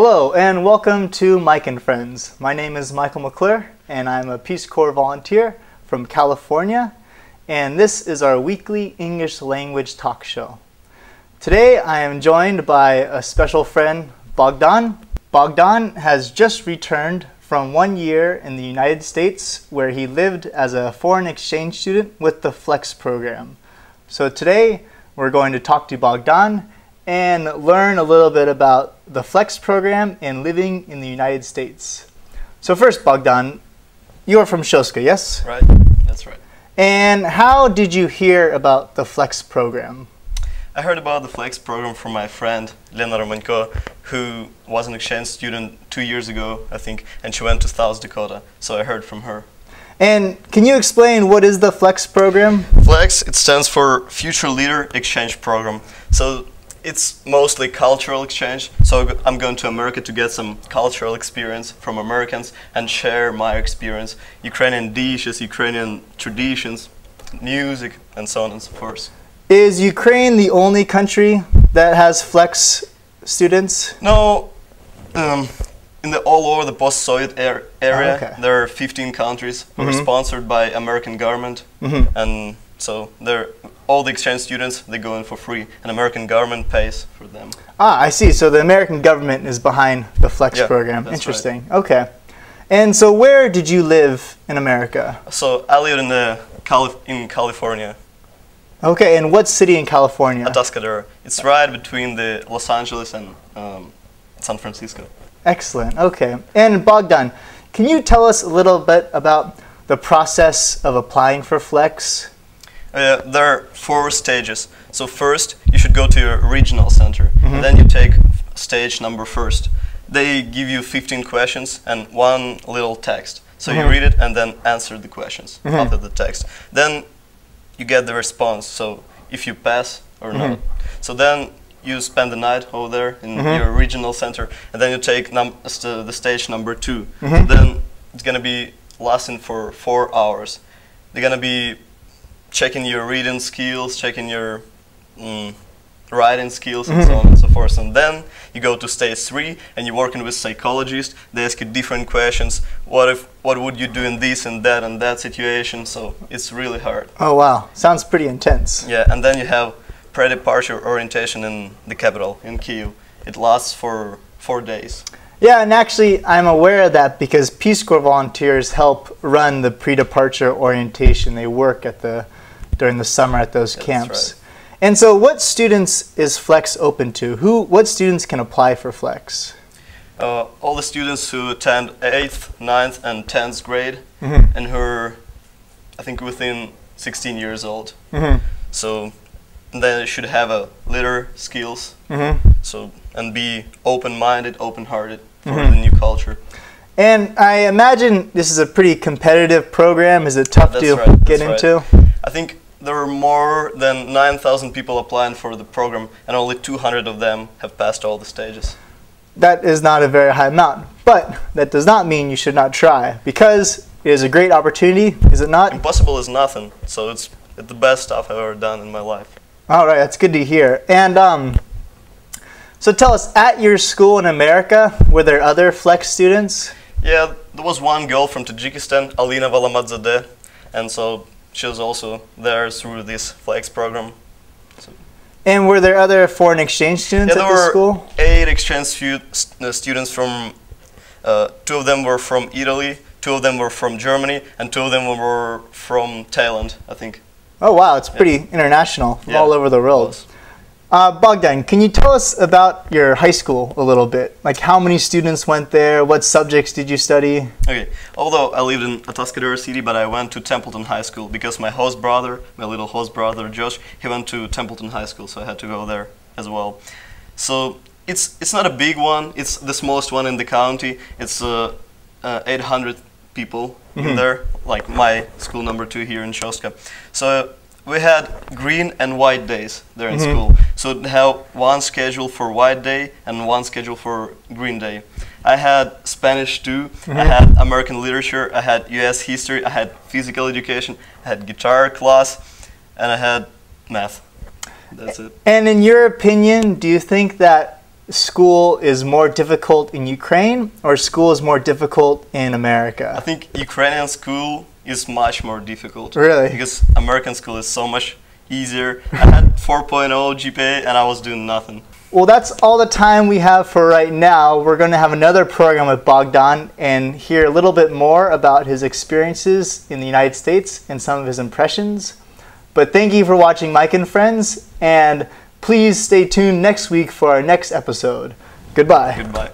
Hello and welcome to Mike and Friends. My name is Michael McClure and I'm a Peace Corps volunteer from California, and this is our weekly English language talk show. Today I am joined by a special friend, Bogdan. Bogdan has just returned from 1 year in the United States where he lived as a foreign exchange student with the FLEX program. So today we're going to talk to Bogdan and learn a little bit about the FLEX program and living in the United States. So first, Bogdan, you are from Shostka, yes? Right, that's right. And how did you hear about the FLEX program? I heard about the FLEX program from my friend Lena Romanko, who was an exchange student 2 years ago, I think, and she went to South Dakota, so I heard from her. And can you explain what is the FLEX program? FLEX, it stands for Future Leader Exchange Program. So it's mostly cultural exchange, so I'm going to America to get some cultural experience from Americans and share my experience, Ukrainian dishes, Ukrainian traditions, music, and so on and so forth. Is Ukraine the only country that has FLEX students? No, in all over the post-Soviet area, okay. There are 15 countries who are sponsored by American government, and so all the exchange students, they go in for free, and American government pays for them. Ah, I see. So the American government is behind the FLEX program. That's interesting. Right. Okay. And so where did you live in America? So I live in California. Okay, and what city in California? Atascadero. It's right between the Los Angeles and San Francisco. Excellent. Okay. And Bogdan, can you tell us a little bit about the process of applying for FLEX? There are 4 stages. So first, you should go to your regional center, and then you take stage number first. They give you 15 questions and 1 little text. So you read it and then answer the questions after the text. Then you get the response, so if you pass or not. So then you spend the night over there in your regional center, and then you take the stage number 2. Then it's going to be lasting for 4 hours. They're going to be checking your reading skills, checking your writing skills, and so on and so forth. And then you go to stage 3, and you're working with psychologists. They ask you different questions. What would you do in this and that situation? So it's really hard. Oh wow, sounds pretty intense. Yeah, and then you have pre-departure orientation in the capital, in Kyiv. It lasts for 4 days. Yeah, and actually I'm aware of that because Peace Corps volunteers help run the pre-departure orientation. They work during the summer at those camps. That's right. And so what students is FLEX open to? What students can apply for FLEX? All the students who attend 8th, 9th, and 10th grade, and who are, I think, within 16 years old. So they should have a leader skills, and be open-minded, open-hearted for the new culture. And I imagine this is a pretty competitive program. Is it tough to get into? I think there are more than 9,000 people applying for the program, and only 200 of them have passed all the stages. That is not a very high amount, but that does not mean you should not try, because it is a great opportunity, is it not? Impossible is nothing, so it's the best stuff I've ever done in my life. All right, that's good to hear. And so tell us, at your school in America, were there other FLEX students? Yeah, there was one girl from Tajikistan, Alina Valamadzadeh, and so she was also there through this FLEX program. So and were there other foreign exchange students at the school? There were 8 exchange students from, 2 of them were from Italy, 2 of them were from Germany, and 2 of them were from Thailand, I think. Oh wow, it's pretty international, from all over the world. Bogdan, can you tell us about your high school a little bit? Like how many students went there? What subjects did you study? Okay, although I lived in Atascadero city, but I went to Templeton High School because my host brother, my little host brother Josh, he went to Templeton High School, so I had to go there as well. So it's not a big one, it's the smallest one in the county. It's 800 people in there, like my school number 2 here in Shostka. So we had green and white days there in school. So they have one schedule for white day and one schedule for green day. I had Spanish too, I had American literature, I had US history, I had physical education, I had guitar class, and I had math. That's it. And in your opinion, do you think that school is more difficult in Ukraine or school is more difficult in America? I think Ukrainian school is much more difficult. Really? Because American school is so much easier. I had 4.0 GPA and I was doing nothing. Well, that's all the time we have for right now. We're going to have another program with Bogdan and hear a little bit more about his experiences in the United States and some of his impressions. But thank you for watching Mike and Friends, and please stay tuned next week for our next episode. Goodbye. Goodbye.